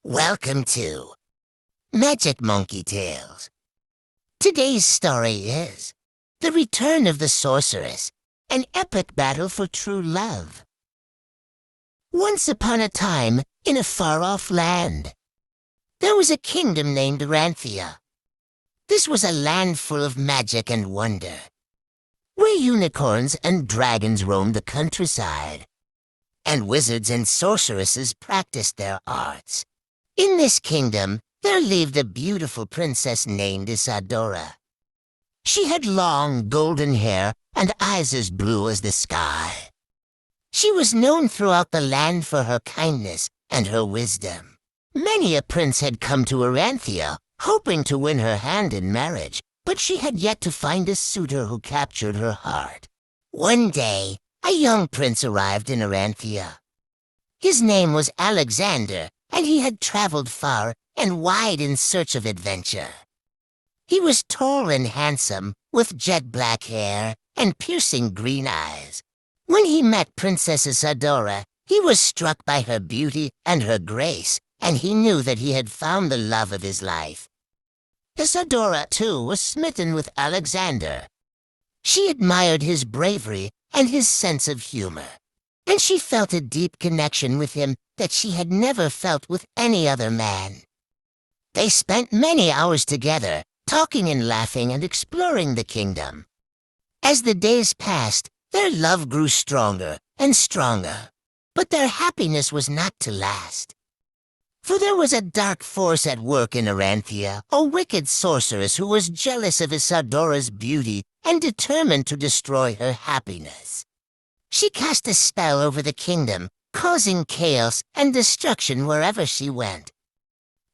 Welcome to MagicMonkeyTales. Today's story is The Return of the Sorceress, an epic battle for true love. Once upon a time, in a far-off land, there was a kingdom named Aranthia. This was a land full of magic and wonder, where unicorns and dragons roamed the countryside, and wizards and sorceresses practiced their arts. In this kingdom, there lived a beautiful princess named Isadora. She had long, golden hair and eyes as blue as the sky. She was known throughout the land for her kindness and her wisdom. Many a prince had come to Aranthia, hoping to win her hand in marriage, but she had yet to find a suitor who captured her heart. One day, a young prince arrived in Aranthia. His name was Alexander, and he had traveled far and wide in search of adventure. He was tall and handsome, with jet black hair and piercing green eyes. When he met Princess Isadora, he was struck by her beauty and her grace, and he knew that he had found the love of his life. Isadora, too, was smitten with Alexander. She admired his bravery and his sense of humor, and she felt a deep connection with him that she had never felt with any other man. They spent many hours together, talking and laughing and exploring the kingdom. As the days passed, their love grew stronger and stronger, but their happiness was not to last. For there was a dark force at work in Aranthia, a wicked sorceress who was jealous of Isadora's beauty and determined to destroy her happiness. She cast a spell over the kingdom, causing chaos and destruction wherever she went.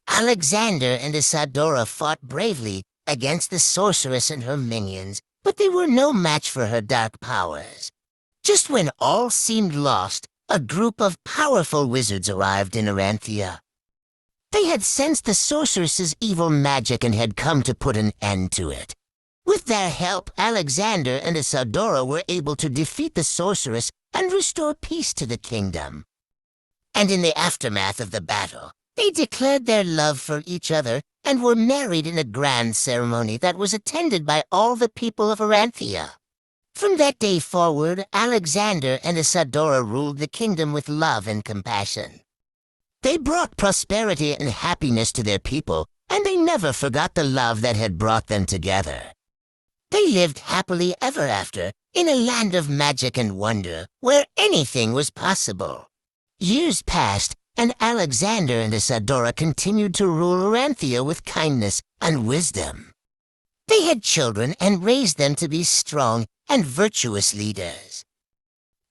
Alexander and Isadora fought bravely against the sorceress and her minions, but they were no match for her dark powers. Just when all seemed lost, a group of powerful wizards arrived in Aranthia. They had sensed the sorceress's evil magic and had come to put an end to it. With their help, Alexander and Isadora were able to defeat the sorceress and restore peace to the kingdom. And in the aftermath of the battle, they declared their love for each other and were married in a grand ceremony that was attended by all the people of Aranthia. From that day forward, Alexander and Isadora ruled the kingdom with love and compassion. They brought prosperity and happiness to their people, and they never forgot the love that had brought them together. They lived happily ever after, in a land of magic and wonder, where anything was possible. Years passed, and Alexander and Isadora continued to rule Aranthia with kindness and wisdom. They had children and raised them to be strong and virtuous leaders.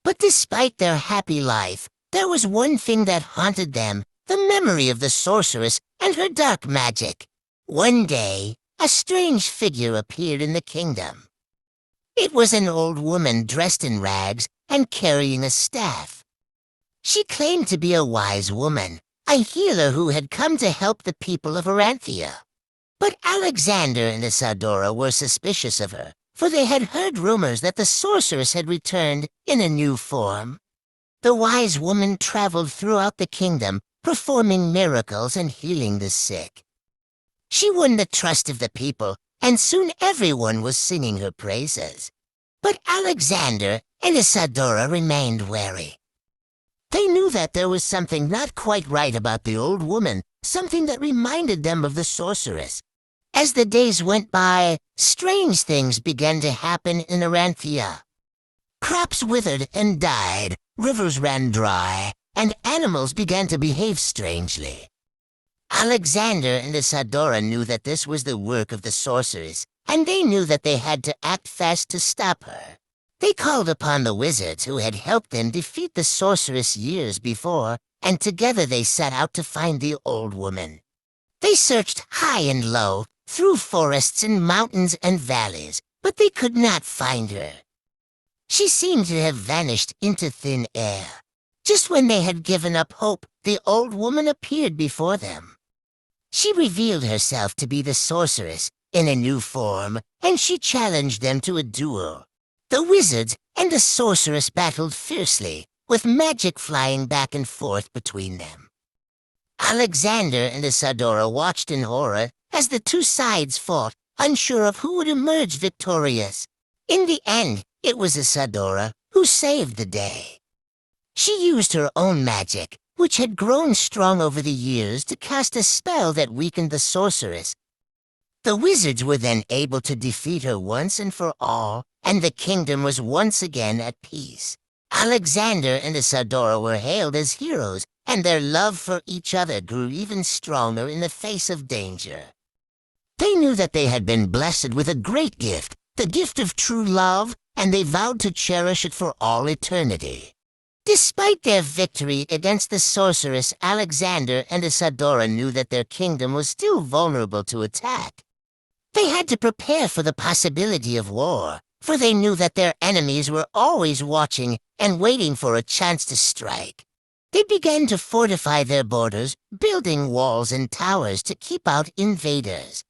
But despite their happy life, there was one thing that haunted them, the memory of the sorceress and her dark magic. One day, a strange figure appeared in the kingdom. It was an old woman dressed in rags and carrying a staff. She claimed to be a wise woman, a healer who had come to help the people of Aranthia. But Alexander and Isadora were suspicious of her, for they had heard rumors that the sorceress had returned in a new form. The wise woman traveled throughout the kingdom, performing miracles and healing the sick. She won the trust of the people, and soon everyone was singing her praises. But Alexander and Isadora remained wary. They knew that there was something not quite right about the old woman, something that reminded them of the sorceress. As the days went by, strange things began to happen in Aranthia. Crops withered and died, rivers ran dry, and animals began to behave strangely. Alexander and Isadora knew that this was the work of the sorceress, and they knew that they had to act fast to stop her. They called upon the wizards who had helped them defeat the sorceress years before, and together they set out to find the old woman. They searched high and low, through forests and mountains and valleys, but they could not find her. She seemed to have vanished into thin air. Just when they had given up hope, the old woman appeared before them. She revealed herself to be the sorceress in a new form, and she challenged them to a duel. The wizards and the sorceress battled fiercely, with magic flying back and forth between them. Alexander and Isadora watched in horror as the two sides fought, unsure of who would emerge victorious. In the end, it was Isadora who saved the day. She used her own magic, which had grown strong over the years, to cast a spell that weakened the sorceress. The wizards were then able to defeat her once and for all, and the kingdom was once again at peace. Alexander and Isadora were hailed as heroes, and their love for each other grew even stronger in the face of danger. They knew that they had been blessed with a great gift, the gift of true love, and they vowed to cherish it for all eternity. Despite their victory against the sorceress, Alexander and Isadora knew that their kingdom was still vulnerable to attack. They had to prepare for the possibility of war, for they knew that their enemies were always watching and waiting for a chance to strike. They began to fortify their borders, building walls and towers to keep out invaders.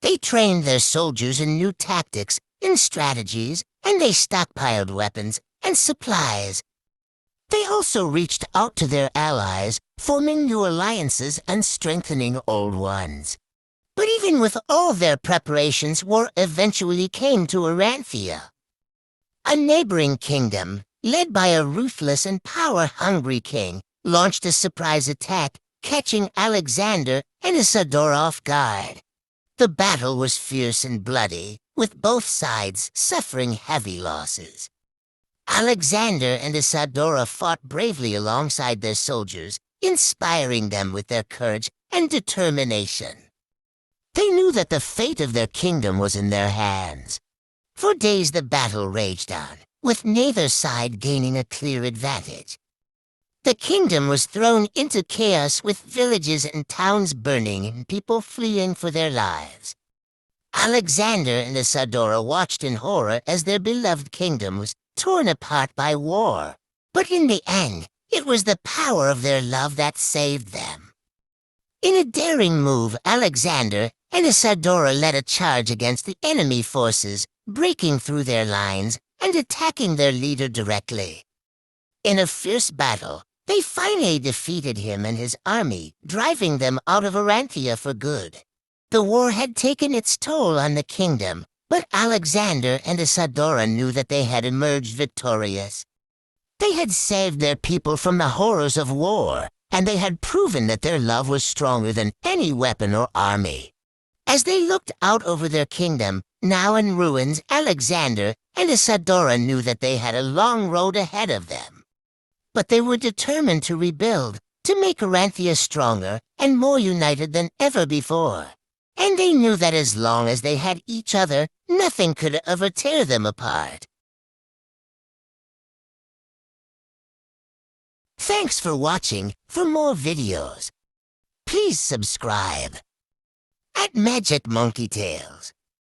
They trained their soldiers in new tactics and strategies, and they stockpiled weapons and supplies. They also reached out to their allies, forming new alliances and strengthening old ones. But even with all their preparations, war eventually came to Aranthia. A neighboring kingdom, led by a ruthless and power-hungry king, launched a surprise attack, catching Alexander and Isadora off guard. The battle was fierce and bloody, with both sides suffering heavy losses. Alexander and Isadora fought bravely alongside their soldiers, inspiring them with their courage and determination. They knew that the fate of their kingdom was in their hands. For days the battle raged on, with neither side gaining a clear advantage. The kingdom was thrown into chaos, with villages and towns burning and people fleeing for their lives. Alexander and Isadora watched in horror as their beloved kingdom was torn apart by war. But in the end, it was the power of their love that saved them. In a daring move, Alexander and Isadora led a charge against the enemy forces, breaking through their lines and attacking their leader directly. In a fierce battle, they finally defeated him and his army, driving them out of Aranthia for good. The war had taken its toll on the kingdom, but Alexander and Isadora knew that they had emerged victorious. They had saved their people from the horrors of war, and they had proven that their love was stronger than any weapon or army. As they looked out over their kingdom, now in ruins, Alexander and Isadora knew that they had a long road ahead of them. But they were determined to rebuild, to make Aranthia stronger and more united than ever before. And they knew that as long as they had each other, nothing could ever tear them apart. Thanks for watching. For more videos, please subscribe at MagicMonkeyTales.